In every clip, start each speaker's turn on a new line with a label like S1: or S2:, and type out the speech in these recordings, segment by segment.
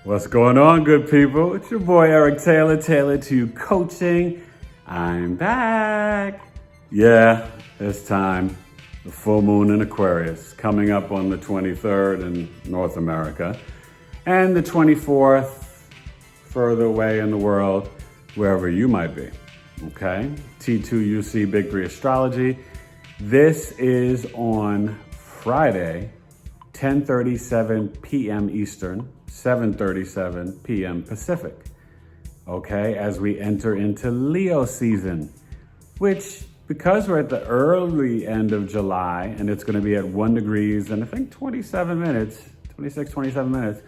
S1: What's going on, good people? It's your boy Eric Taylor, Taylor to You Coaching. I'm back. Yeah, it's time. The full moon in Aquarius coming up on the 23rd in North America and the 24th further away in the world, wherever you might be. Okay? T2UC Big 3 Astrology. This is on Friday, 10:37 p.m. Eastern, 7:37 p.m. Pacific. Okay, as we enter into Leo season, which, because we're at the early end of July and it's going to be at 1 degrees and I think 27 minutes, 27 minutes,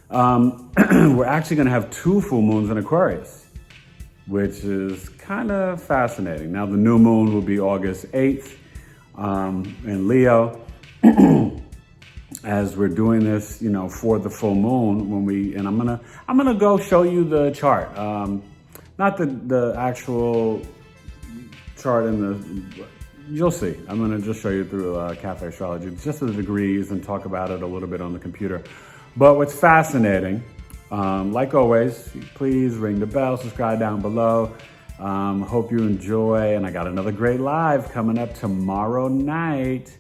S1: we're actually going to have 2 full moons in Aquarius, which is kind of fascinating. Now, the new moon will be August 8th in Leo. As we're doing this, for the full moon, I'm gonna go show you the chart, not the actual chart you'll see. I'm gonna just show you through Cafe Astrology, just the degrees, and talk about it a little bit on the computer. But what's fascinating, like always, please ring the bell, subscribe down below. Hope you enjoy, and I got another great live coming up tomorrow night.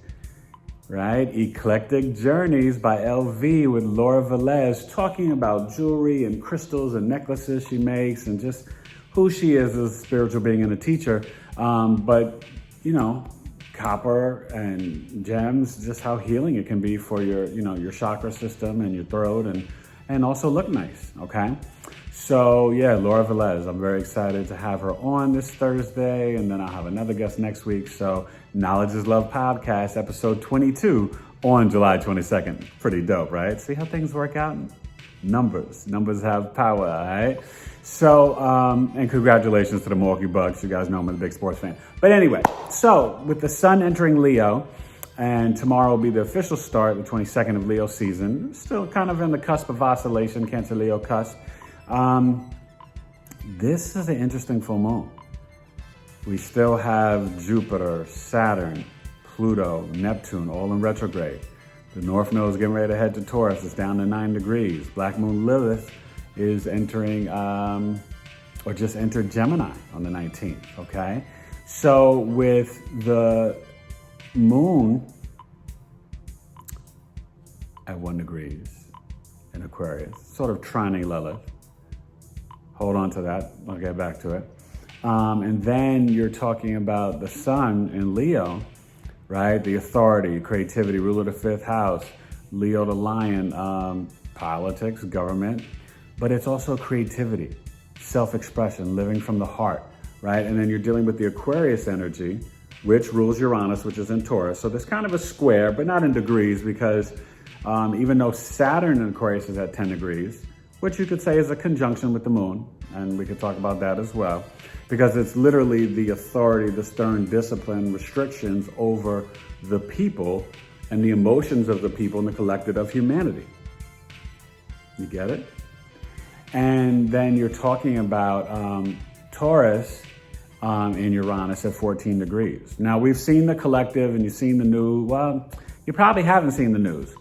S1: Right? Eclectic Journeys by LV with Laura Velez, talking about jewelry and crystals and necklaces she makes and just who she is as a spiritual being and a teacher. But, copper and gems, just how healing it can be for your chakra system and your throat and also look nice, okay? So yeah, Laura Velez, I'm very excited to have her on this Thursday, and then I'll have another guest next week. So Knowledge is Love podcast, episode 22 on July 22nd. Pretty dope, right? See how things work out? Numbers have power, all right? So, and congratulations to the Milwaukee Bucks. You guys know I'm a big sports fan. But anyway, so with the sun entering Leo, and tomorrow will be the official start, the 22nd of Leo season. Still kind of in the cusp of oscillation, Cancer-Leo cusp. This is an interesting full moon. We still have Jupiter, Saturn, Pluto, Neptune, all in retrograde. The North Node is getting ready to head to Taurus. It's down to 9 degrees. Black Moon Lilith is entering, or just entered Gemini on the 19th, okay? So with the moon at 1 degrees in Aquarius, sort of trining Lilith. Hold on to that. I'll get back to it. And then you're talking about the sun in Leo, right? The authority, creativity, ruler of the 5th house, Leo the lion, politics, government, but it's also creativity, self-expression, living from the heart, right? And then you're dealing with the Aquarius energy, which rules Uranus, which is in Taurus. So there's kind of a square, but not in degrees, because even though Saturn in Aquarius is at 10 degrees, which you could say is a conjunction with the moon, and we could talk about that as well, because it's literally the authority, the stern discipline, restrictions over the people and the emotions of the people and the collective of humanity. You get it? And then you're talking about Taurus in Uranus at 14 degrees. Now, we've seen the collective and you've seen the news. Well, you probably haven't seen the news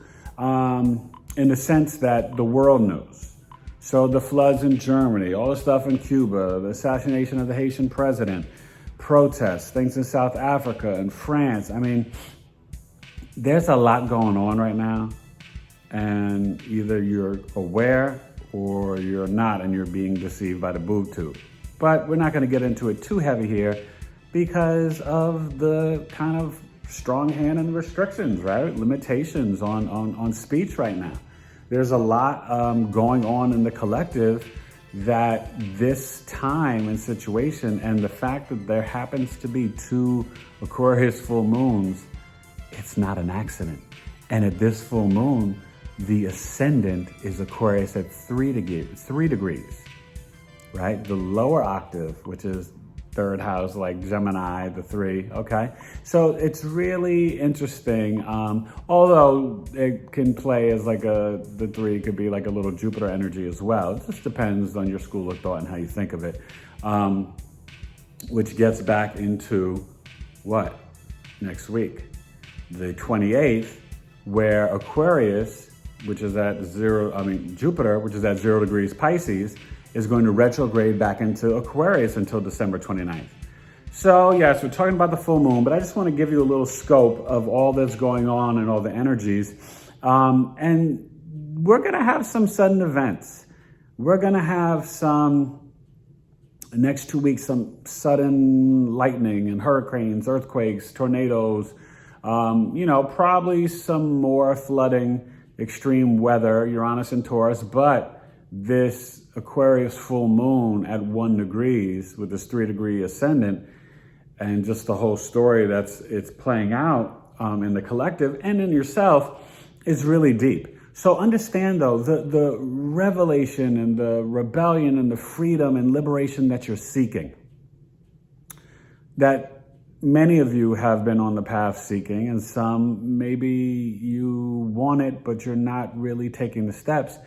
S1: in the sense that the world knows. So the floods in Germany, all the stuff in Cuba, the assassination of the Haitian president, protests, things in South Africa and France. I mean, there's a lot going on right now, and either you're aware or you're not, and you're being deceived by the boob tube. But we're not going to get into it too heavy here because of the kind of strong hand and restrictions, right? Limitations on speech right now. There's a lot going on in the collective that this time and situation, and the fact that there happens to be 2 Aquarius full moons, it's not an accident. And at this full moon, the ascendant is Aquarius at 3 degrees, right? The lower octave, which is 3rd house, like Gemini, the 3, okay? So it's really interesting, although it can play as like the 3 could be like a little Jupiter energy as well. It just depends on your school of thought and how you think of it, which gets back into what? Next week, the 28th, where Aquarius which is at Jupiter, which is at 0 degrees Pisces, is going to retrograde back into Aquarius until December 29th. So yes, we're talking about the full moon, but I just want to give you a little scope of all that's going on and all the energies. And we're going to have some sudden events. We're going to have next 2 weeks, some sudden lightning and hurricanes, earthquakes, tornadoes, probably some more flooding, extreme weather, Uranus and Taurus, but this Aquarius full moon at 1 degrees with this 3-degree ascendant and just the whole story it's playing out in the collective and in yourself is really deep. So understand though, the revelation and the rebellion and the freedom and liberation that you're seeking, that many of you have been on the path seeking, and some maybe you want it, but you're not really taking the steps.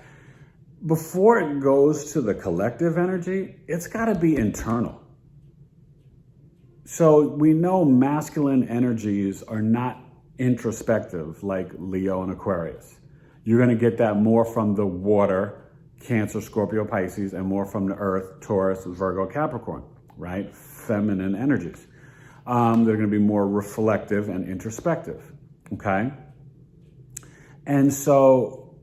S1: Before it goes to the collective energy, it's got to be internal. So we know masculine energies are not introspective like Leo and Aquarius. You're going to get that more from the water, Cancer, Scorpio, Pisces, and more from the earth, Taurus, Virgo, Capricorn, right? Feminine energies. They're going to be more reflective and introspective, okay? And so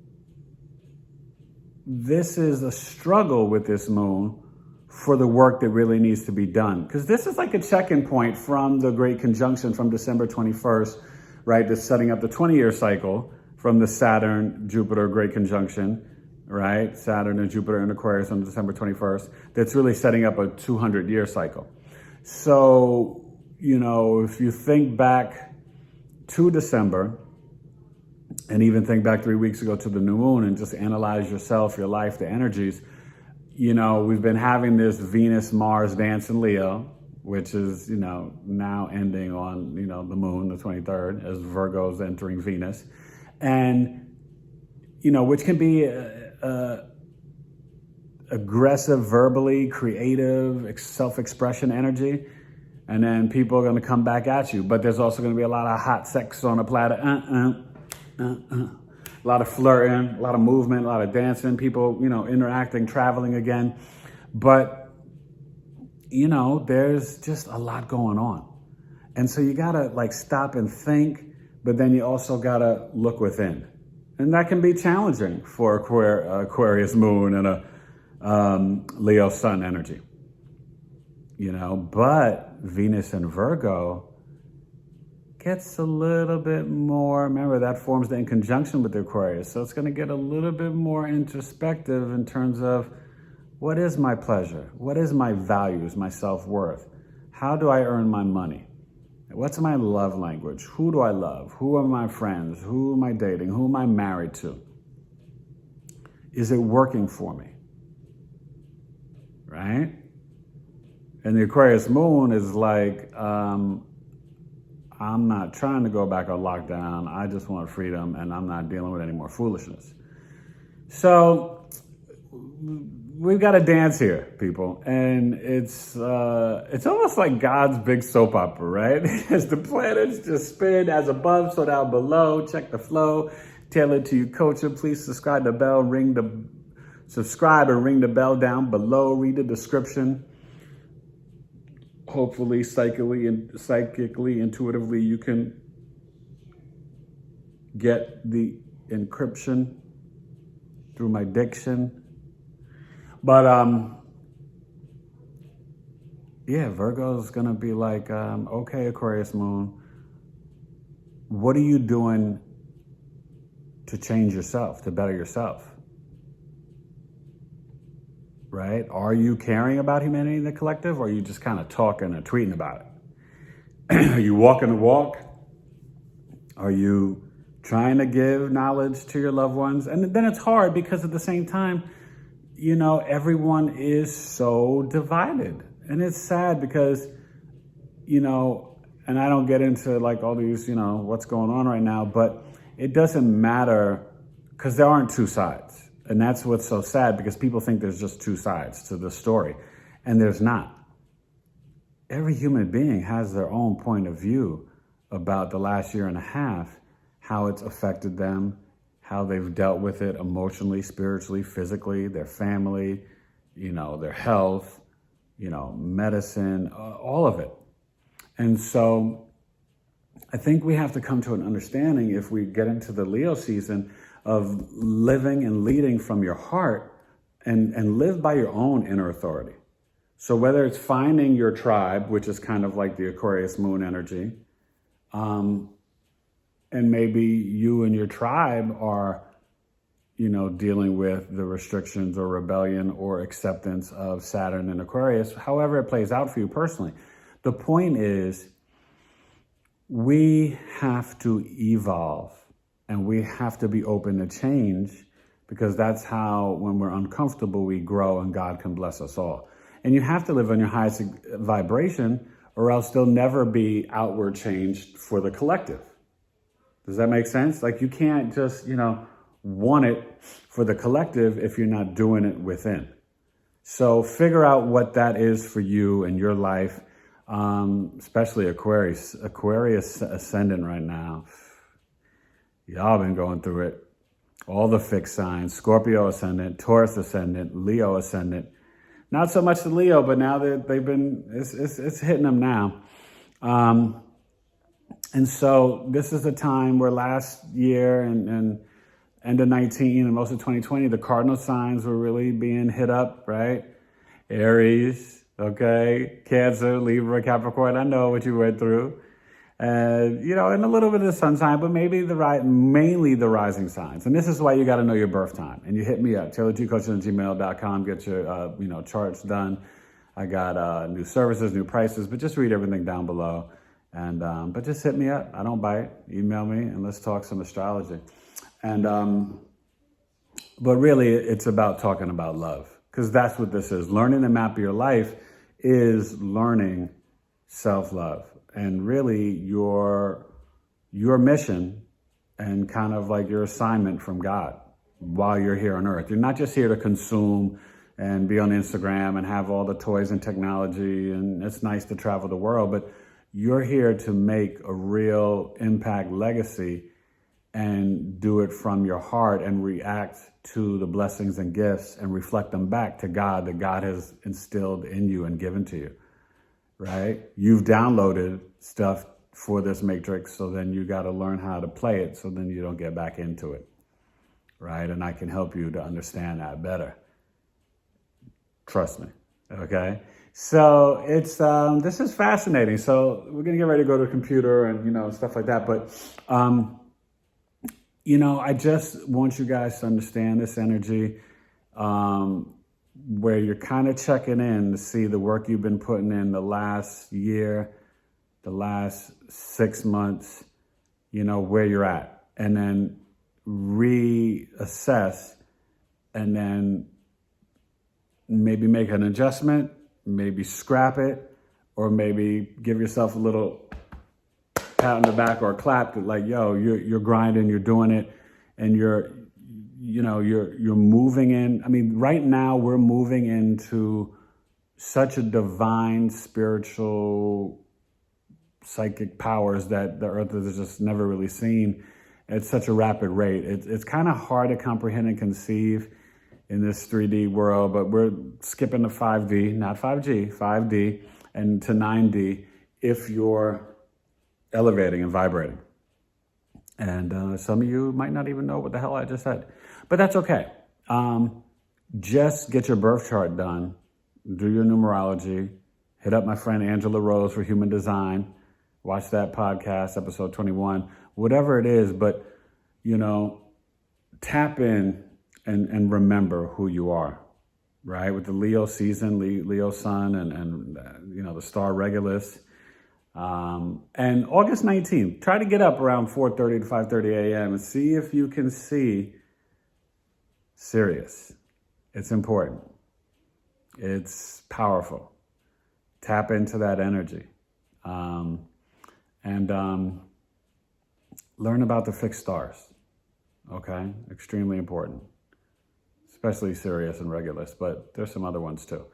S1: this is a struggle with this moon for the work that really needs to be done. Because this is like a check-in point from the Great Conjunction from December 21st, right? That's setting up the 20-year cycle from the Saturn-Jupiter Great Conjunction, right? Saturn and Jupiter in Aquarius on December 21st. That's really setting up a 200-year cycle. So, if you think back to December, and even think back 3 weeks ago to the new moon and just analyze yourself, your life, the energies, we've been having this Venus-Mars dance in Leo, which is, now ending on, the moon, the 23rd, as Virgo's entering Venus. And, which can be aggressive, verbally, creative, self-expression energy. And then people are going to come back at you. But there's also going to be a lot of hot sex on a platter. A lot of flirting, a lot of movement, a lot of dancing, people, interacting, traveling again. But, there's just a lot going on. And so you got to stop and think, but then you also got to look within. And that can be challenging for Aquarius moon and a Leo sun energy. But Venus and Virgo gets a little bit more, remember that forms the in conjunction with the Aquarius. So it's going to get a little bit more introspective in terms of what is my pleasure? What is my values, my self-worth? How do I earn my money? What's my love language? Who do I love? Who are my friends? Who am I dating? Who am I married to? Is it working for me? Right? And the Aquarius moon is like, I'm not trying to go back on lockdown. I just want freedom, and I'm not dealing with any more foolishness. So we've got a dance here, people, and it's almost like God's big soap opera, right? As the planets just spin as above, so down below. Check the flow. Tailored to you, culture. Please subscribe and ring the bell down below. Read the description. Hopefully, psychically, intuitively, you can get the encryption through my diction. But, Virgo's going to be like, okay, Aquarius moon, what are you doing to change yourself, to better yourself? Right? Are you caring about humanity in the collective, or are you just kind of talking and tweeting about it? Are you walking the walk? Are you trying to give knowledge to your loved ones? And then it's hard because at the same time, everyone is so divided. And it's sad because, and I don't get into all these, what's going on right now, but it doesn't matter because there aren't two sides. And that's what's so sad, because people think there's just two sides to the story, and there's not. Every human being has their own point of view about the last year and a half, how it's affected them, how they've dealt with it emotionally, spiritually, physically, their family, their health, medicine, all of it. And so I think we have to come to an understanding, if we get into the Leo season, of living and leading from your heart and live by your own inner authority. So whether it's finding your tribe, which is kind of like the Aquarius moon energy, and maybe you and your tribe are, dealing with the restrictions or rebellion or acceptance of Saturn and Aquarius, however it plays out for you personally. The point is, we have to evolve and we have to be open to change, because that's how, when we're uncomfortable, we grow and God can bless us all. And you have to live on your highest vibration, or else there'll never be outward change for the collective. Does that make sense? Like, you can't just, want it for the collective if you're not doing it within. So figure out what that is for you and your life, especially Aquarius ascendant right now. Y'all been going through it. All the fixed signs: Scorpio ascendant, Taurus ascendant, Leo ascendant. Not so much the Leo, but now that it's hitting them now. And so this is a time where last year and end of 19 and most of 2020, the cardinal signs were really being hit up, right? Aries, okay, Cancer, Libra, Capricorn. I know what you went through. And, and a little bit of the sun sign, but mainly the rising signs. And this is why you got to know your birth time. And you hit me up, taylorgcoaching@gmail.com, get your, charts done. I got new services, new prices, but just read everything down below. And, but just hit me up. I don't bite. Email me and let's talk some astrology. And, but really it's about talking about love, because that's what this is. Learning to map your life is learning self-love. And really your mission and kind of like your assignment from God while you're here on earth. You're not just here to consume and be on Instagram and have all the toys and technology, and it's nice to travel the world, but you're here to make a real impact legacy and do it from your heart and react to the blessings and gifts and reflect them back to God that God has instilled in you and given to you. Right? You've downloaded stuff for this matrix, so then you got to learn how to play it, so then you don't get back into it. Right? And I can help you to understand that better. Trust me. Okay? So it's this is fascinating. So we're going to get ready to go to the computer and stuff like that, but I just want you guys to understand this energy, where you're kind of checking in to see the work you've been putting in the last year, the last 6 months, where you're at, and then reassess, and then maybe make an adjustment, maybe scrap it, or maybe give yourself a little pat on the back or a clap, like, yo, you're grinding, you're doing it, and you're moving in. I mean, right now we're moving into such a divine, spiritual, psychic powers that the earth has just never really seen at such a rapid rate. It's kind of hard to comprehend and conceive in this 3D world, but we're skipping to 5D, not 5G, 5D, and to 9D if you're elevating and vibrating. And some of you might not even know what the hell I just said, but that's okay. Just get your birth chart done, do your numerology, hit up my friend Angela Rose for Human Design, watch that podcast, episode 21, whatever it is, but, tap in and remember who you are, right? With the Leo season, Leo sun, and the star Regulus. And August 19th, try to get up around 4:30 to 5:30 a.m. and see if you can see Sirius. It's important. It's powerful. Tap into that energy. And learn about the fixed stars. Okay? Extremely important. Especially Sirius and Regulus, but there's some other ones too.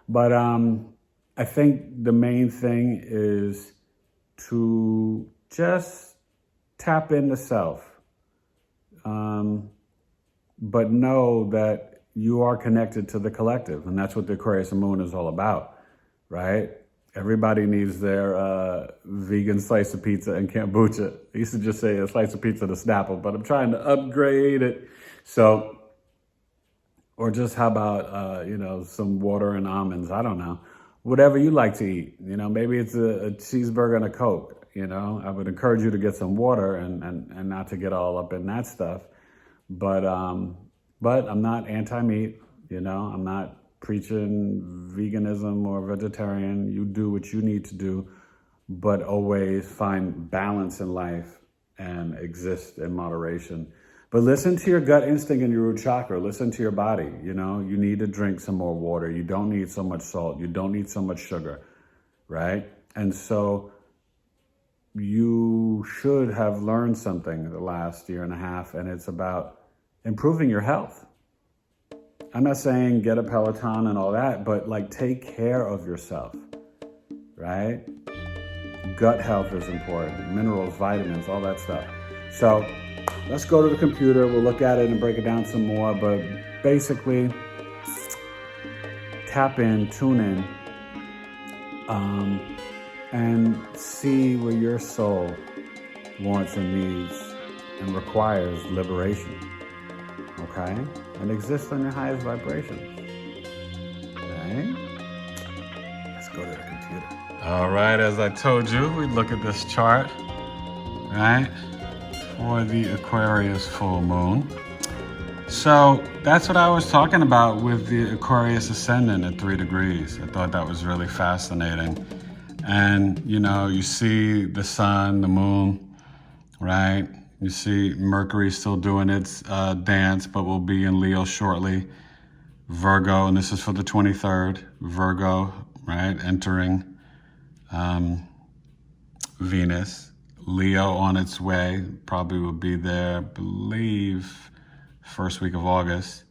S1: But I think the main thing is to just tap into self. But know that you are connected to the collective, and that's what the Aquarius and Moon is all about, right? Everybody needs their vegan slice of pizza and kombucha. I used to just say a slice of pizza to Snapple, but I'm trying to upgrade it. So, or just how about, some water and almonds? I don't know. Whatever you like to eat. Maybe it's a cheeseburger and a Coke. I would encourage you to get some water and not to get all up in that stuff. But I'm not anti-meat. I'm not preaching veganism or vegetarian. You do what you need to do, but always find balance in life and exist in moderation. But listen to your gut instinct and your root chakra. Listen to your body. You need to drink some more water. You don't need so much salt. You don't need so much sugar, right? And so you should have learned something the last year and a half, and it's about improving your health. I'm not saying get a Peloton and all that, but take care of yourself, right? Gut health is important. Minerals, vitamins, all that stuff. So let's go to the computer. We'll look at it and break it down some more. But basically, tap in, tune in, and see where your soul wants and needs and requires liberation. Okay? And exist on your highest vibrations. Okay? Let's go to the computer. All right, as I told you, we'd look at this chart, right? For the Aquarius full moon. So that's what I was talking about with the Aquarius ascendant at 3 degrees. I thought that was really fascinating. And, you see the sun, the moon, right? You see Mercury still doing its dance, but will be in Leo shortly. Virgo, and this is for the 23rd. Virgo, right? Entering Venus. Leo on its way, probably will be there, I believe, first week of August.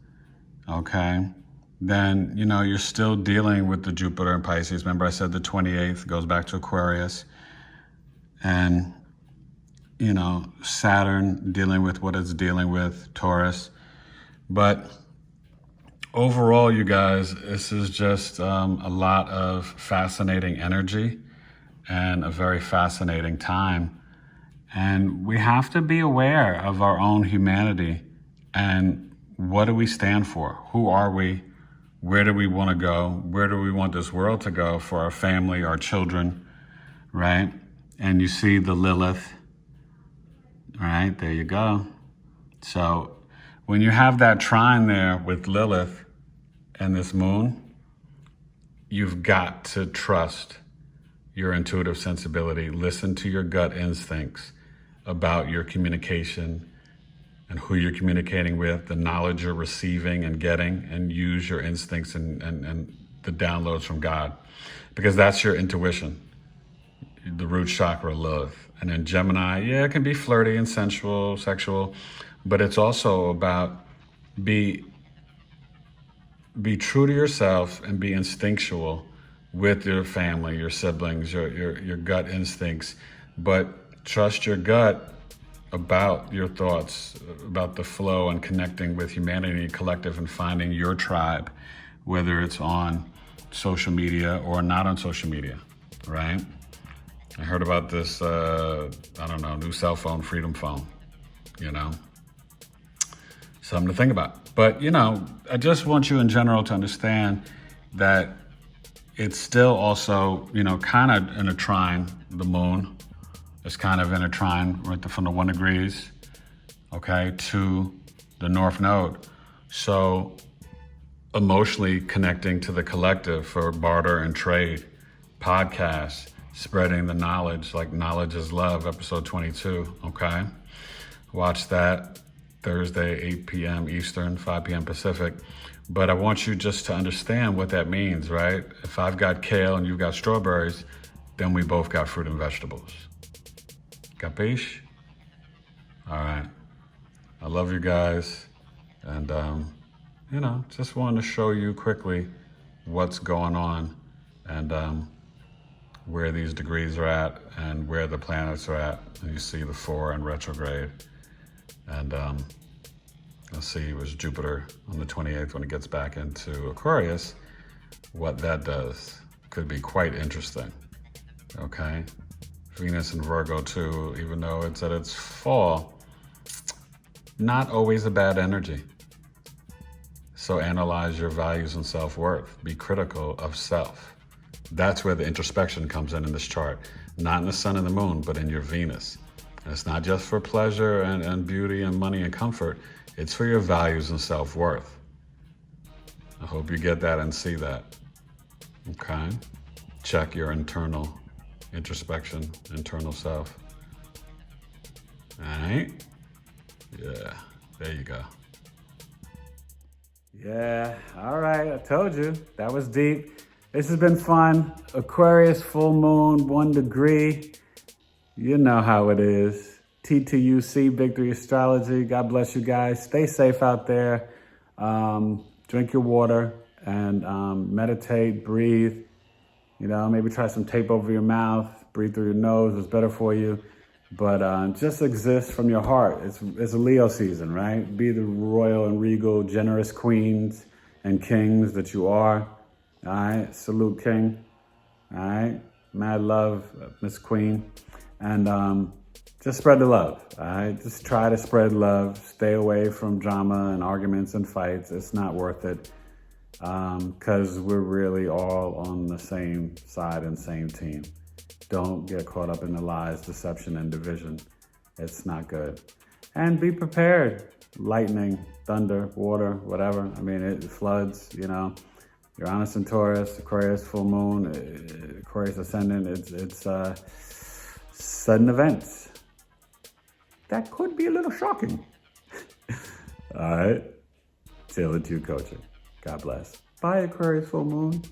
S1: Okay. Then, you're still dealing with the Jupiter and Pisces. Remember I said the 28th goes back to Aquarius. And, Saturn dealing with what it's dealing with, Taurus. But overall, you guys, this is just a lot of fascinating energy and a very fascinating time. And we have to be aware of our own humanity and what do we stand for? Who are we? Where do we want to go? Where do we want this world to go for our family, our children, right? And you see the Lilith, right? There you go. So when you have that trine there with Lilith and this moon, you've got to trust your intuitive sensibility. Listen to your gut instincts about your communication and who you're communicating with, the knowledge you're receiving and getting, and use your instincts and the downloads from God. Because that's your intuition, the root chakra, Lilith. And in Gemini, it can be flirty and sensual, sexual, but it's also about be true to yourself and be instinctual with your family, your siblings, your gut instincts, but trust your gut about your thoughts, about the flow and connecting with humanity collective and finding your tribe, whether it's on social media or not on social media, right? I heard about this, new cell phone, Freedom Phone, something to think about. But, I just want you in general to understand that it's still also, kind of in a trine, the moon. It's kind of in a trine from the 1 degrees, okay, to the North Node. So emotionally connecting to the collective for barter and trade, podcasts, spreading the knowledge, like Knowledge is Love, episode 22, okay? Watch that Thursday, 8 p.m. Eastern, 5 p.m. Pacific. But I want you just to understand what that means, right? If I've got kale and you've got strawberries, then we both got fruit and vegetables. Capiche? All right. I love you guys. And, just wanted to show you quickly what's going on and where these degrees are at and where the planets are at. And you see the 4 in retrograde. And Let's see, it was Jupiter on the 28th when it gets back into Aquarius. What that does could be quite interesting, okay? Venus and Virgo too, even though it's at its fall, not always a bad energy. So analyze your values and self-worth. Be critical of self. That's where the introspection comes in this chart. Not in the sun and the moon, but in your Venus. And it's not just for pleasure and beauty and money and comfort. It's for your values and self-worth. I hope you get that and see that. Okay? Check your internal introspection, internal self. All right? Yeah, there you go. Yeah, all right, I told you, that was deep. This has been fun. Aquarius, full moon, 1 degree. You know how it is. TTUC, Victory Astrology. God bless you guys. Stay safe out there. Drink your water and meditate, breathe. You know, maybe try some tape over your mouth. Breathe through your nose. It's better for you. But just exist from your heart. It's a Leo season, right? Be the royal and regal, generous queens and kings that you are. All right? Salute, King. All right? Mad love, Miss Queen. And just spread the love, all right? Just try to spread love. Stay away from drama and arguments and fights. It's not worth it because we're really all on the same side and same team. Don't get caught up in the lies, deception, and division. It's not good. And be prepared. Lightning, thunder, water, whatever. I mean, it floods, you know. Uranus and Taurus, Aquarius, full moon, Aquarius ascendant. It's sudden events. That could be a little shocking. All right. Till it's you, coaching. God bless. Bye, Aquarius, full moon.